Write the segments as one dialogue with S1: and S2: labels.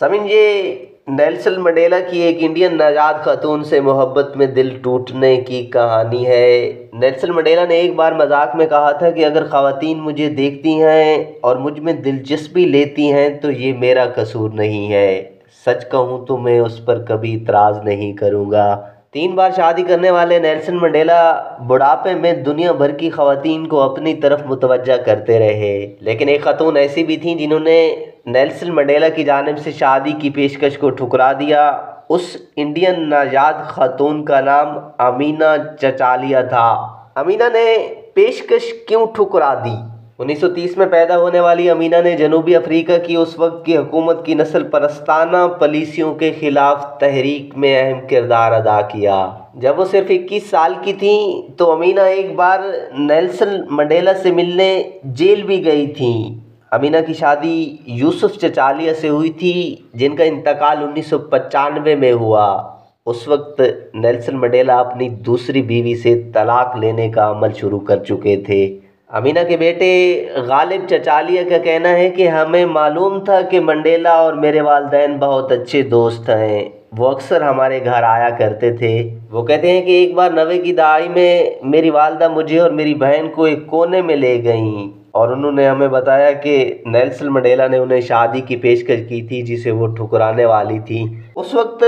S1: समिन, ये Nelson Mandela की एक इंडियन नौजाद खातून से मोहब्बत में दिल टूटने की कहानी है। नेल्सन मंडेला ने एक बार मजाक में कहा था कि अगर ख़वातीन मुझे देखती हैं और मुझ में दिलचस्पी लेती हैं तो ये मेरा कसूर नहीं है। सच कहूँ तो मैं उस पर कभी इतराज़ नहीं करूँगा। 3 बार शादी करने वाले नेल्सन मंडेला बुढ़ापे में दुनिया भर की ख़वातीन को अपनी तरफ मुतवज्जा करते रहे, लेकिन एक खातून ऐसी भी थी जिन्होंने नेल्सन मंडेला की जानिब से शादी की पेशकश को ठुकरा दिया। उस इंडियन नाजाद खातून का नाम अमीना चचालिया था। अमीना ने पेशकश क्यों ठुकरा दी? 1930 में पैदा होने वाली अमीना ने जनूबी अफ्रीका की उस वक्त की हुकूमत की नस्ल परस्ताना पॉलिसियों के खिलाफ तहरीक में अहम किरदार अदा किया। जब वो सिर्फ 21 साल की थी तो अमीना एक बार नेल्सन मंडेला से मिलने जेल भी गई थी। अमीना की शादी यूसुफ चचालिया से हुई थी, जिनका इंतकाल 1995 में हुआ। उस वक्त नेल्सन मंडेला अपनी दूसरी बीवी से तलाक लेने का अमल शुरू कर चुके थे। अमीना के बेटे गालिब चचालिया का कहना है कि हमें मालूम था कि मंडेला और मेरे वालिदैन बहुत अच्छे दोस्त हैं। वो अक्सर हमारे घर आया करते थे। वो कहते हैं कि एक बार 90 की दहाई में मेरी वालदा मुझे और मेरी बहन को एक कोने में ले गईं और उन्होंने हमें बताया कि नेल्सन मंडेला ने उन्हें शादी की पेशकश की थी जिसे वो ठुकराने वाली थी। उस वक्त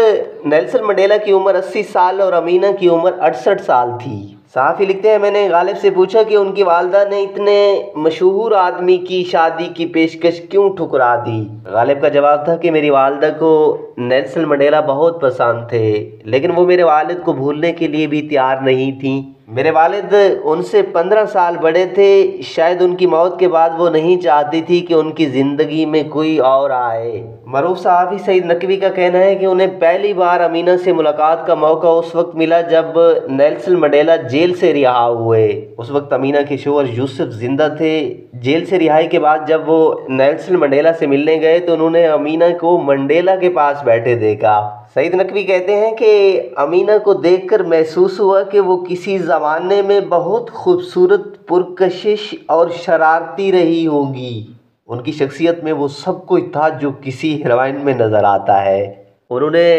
S1: नेल्सन मंडेला की उम्र 80 साल और अमीना की उम्र 68 साल थी। सहाफ़ी लिखते हैं, मैंने गालिब से पूछा कि उनकी वालदा ने इतने मशहूर आदमी की शादी की पेशकश क्यों ठुकरा दी। गालिब का जवाब था कि मेरी वालदा को नेल्सन मंडेला बहुत पसंद थे, लेकिन वो मेरे वालिद को भूलने के लिए भी तैयार नहीं थी। मेरे वालिद उनसे 15 साल बड़े थे। शायद उनकी मौत के बाद वो नहीं चाहती थी कि उनकी ज़िंदगी में कोई और आए। मरूफ सहाफ़ी सईद नकवी का कहना है कि उन्हें पहली बार अमीना से मुलाकात का मौका उस वक्त मिला जब नेल्सन मंडेला जेल से रिहा हुए। उस वक्त अमीना के शोहर यूसुफ जिंदा थे। जेल से रिहाई के बाद जब वो नेल्सन मंडेला से मिलने गए तो उन्होंने अमीना को मंडेला के पास बैठे देखा। सईद नकवी कहते हैं कि अमीना को देखकर महसूस हुआ कि वो किसी ज़माने में बहुत खूबसूरत, पुरकशिश और शरारती रही होंगी। उनकी शख्सियत में वो सब कुछ था जो किसी हीरोइन में नज़र आता है। उन्होंने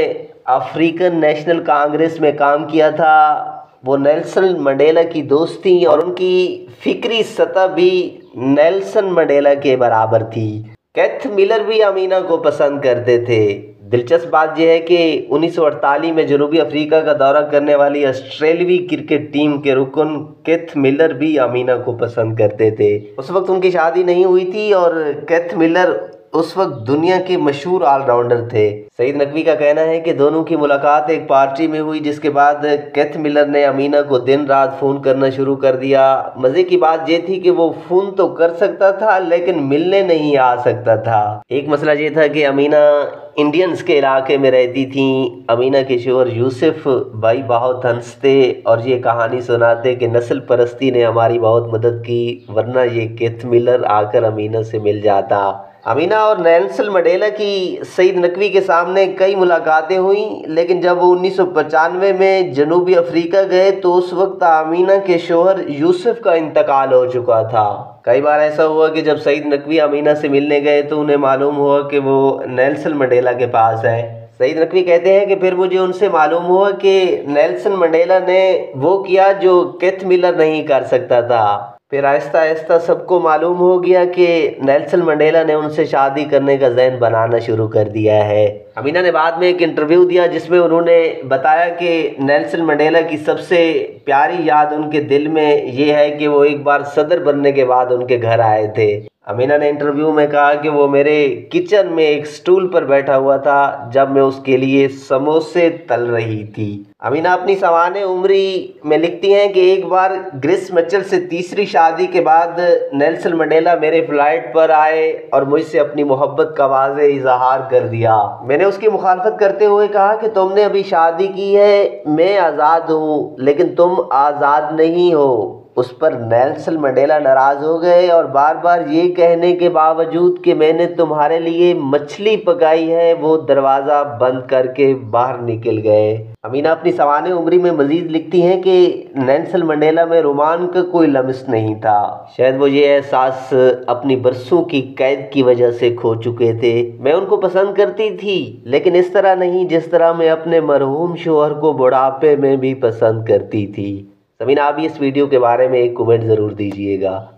S1: अफ्रीकन नेशनल कांग्रेस में काम किया था। वो नेल्सन मंडेला की दोस्त थी और उनकी फिक्री सतह भी नेल्सन मंडेला के बराबर थी। केथ मिलर भी अमीना को पसंद करते थे। दिलचस्प बात यह है कि 1948 में जनूबी अफ्रीका का दौरा करने वाली ऑस्ट्रेलियाई क्रिकेट टीम के रुकन केथ मिलर भी अमीना को पसंद करते थे। उस वक्त उनकी शादी नहीं हुई थी और केथ मिलर उस वक्त दुनिया के मशहूर ऑलराउंडर थे। सईद नकवी का कहना है कि दोनों की मुलाकात एक पार्टी में हुई, जिसके बाद केथ मिलर ने अमीना को दिन रात फ़ोन करना शुरू कर दिया। मज़े की बात ये थी कि वो फ़ोन तो कर सकता था लेकिन मिलने नहीं आ सकता था। एक मसला ये था कि अमीना इंडियंस के इलाके में रहती थी। अमीना के शोहर यूसुफ भाई बहुत हंसते और ये कहानी सुनाते कि नस्ल परस्ती ने हमारी बहुत मदद की, वरना ये केथ मिलर आकर अमीना से मिल जाता। अमीना और नेल्सन मंडेला की सईद नकवी के सामने कई मुलाकातें हुई, लेकिन जब वो 1995 में जनूबी अफ्रीका गए तो उस वक्त अमीना के शोहर यूसुफ का इंतकाल हो चुका था। कई बार ऐसा हुआ कि जब सईद नकवी अमीना से मिलने गए तो उन्हें मालूम हुआ कि वो नेल्सन मंडेला के पास है। सईद नकवी कहते हैं कि फिर मुझे उनसे मालूम हुआ कि नेल्सन मंडेला ने वो किया जो केथ मिलर नहीं कर सकता था। फिर आहिस्ता आहिस्ता सबको मालूम हो गया कि नेल्सन मंडेला ने उनसे शादी करने का ज़हन बनाना शुरू कर दिया है। अमीना ने बाद में एक इंटरव्यू दिया जिसमें उन्होंने बताया कि नेल्सन मंडेला की सबसे प्यारी याद उनके दिल में ये है कि वो एक बार सदर बनने के बाद उनके घर आए थे। अमीना ने इंटरव्यू में कहा कि वो मेरे किचन में एक स्टूल पर बैठा हुआ था जब मैं उसके लिए समोसे तल रही थी। अमीना अपनी सवाने उम्री में लिखती हैं कि एक बार ग्रेस मिचेल से तीसरी शादी के बाद नेल्सन मंडेला मेरे फ्लाइट पर आए और मुझसे अपनी मोहब्बत का वाज़े इजहार कर दिया। मैंने उसकी मुखालफत करते हुए कहा कि तुमने अभी शादी की है, मैं आज़ाद हूँ लेकिन तुम आज़ाद नहीं हो। उस पर नेल्सन मंडेला नाराज़ हो गए और बार बार ये कहने के बावजूद कि मैंने तुम्हारे लिए मछली पकाई है, वो दरवाज़ा बंद करके बाहर निकल गए। अमीना अपनी सवाने उम्री में मज़ीद लिखती हैं कि नेल्सन मंडेला में रोमान का कोई लम्स नहीं था। शायद वो ये एहसास अपनी बरसों की कैद की वजह से खो चुके थे। मैं उनको पसंद करती थी, लेकिन इस तरह नहीं जिस तरह मैं अपने मरहूम शौहर को बुढ़ापे में भी पसंद करती थी। समीना, आप इस वीडियो के बारे में एक कमेंट ज़रूर दीजिएगा।